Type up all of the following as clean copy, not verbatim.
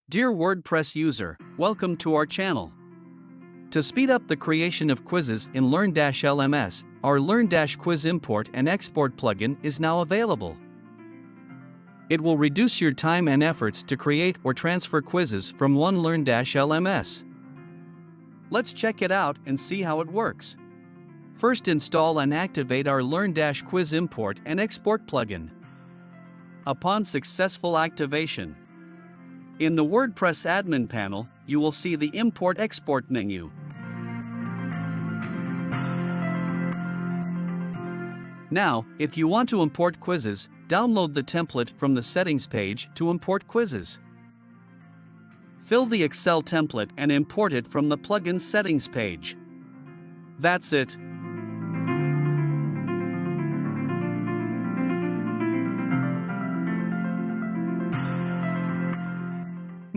Dear WordPress user, welcome to our channel. To speed up the creation of quizzes in LearnDash LMS, our LearnDash Quiz Import and Export plugin is now available. It will reduce your time and efforts to create or transfer quizzes from one LearnDash LMS. Let's check it out and see how it works. First, install and activate our LearnDash Quiz Import and Export plugin. Upon successful activation, in the WordPress admin panel, you will see the Import-Export menu. Now, if you want to import quizzes, download the template from the settings page to import quizzes. Fill the Excel template and import it from the plugin settings page. That's it.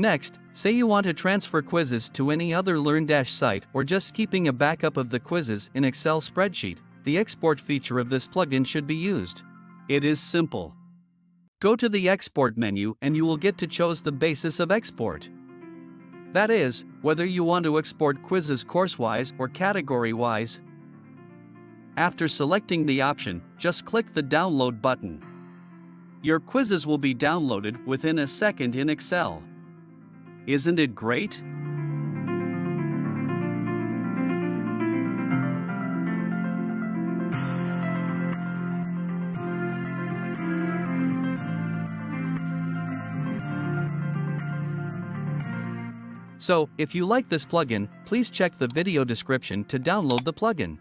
Next, say you want to transfer quizzes to any other LearnDash site or just keeping a backup of the quizzes in Excel spreadsheet, the export feature of this plugin should be used. It is simple. Go to the Export menu and you will get to choose the basis of export. That is, whether you want to export quizzes course-wise or category-wise. After selecting the option, just click the Download button. Your quizzes will be downloaded within a second in Excel. Isn't it great? So, if you like this plugin, please check the video description to download the plugin.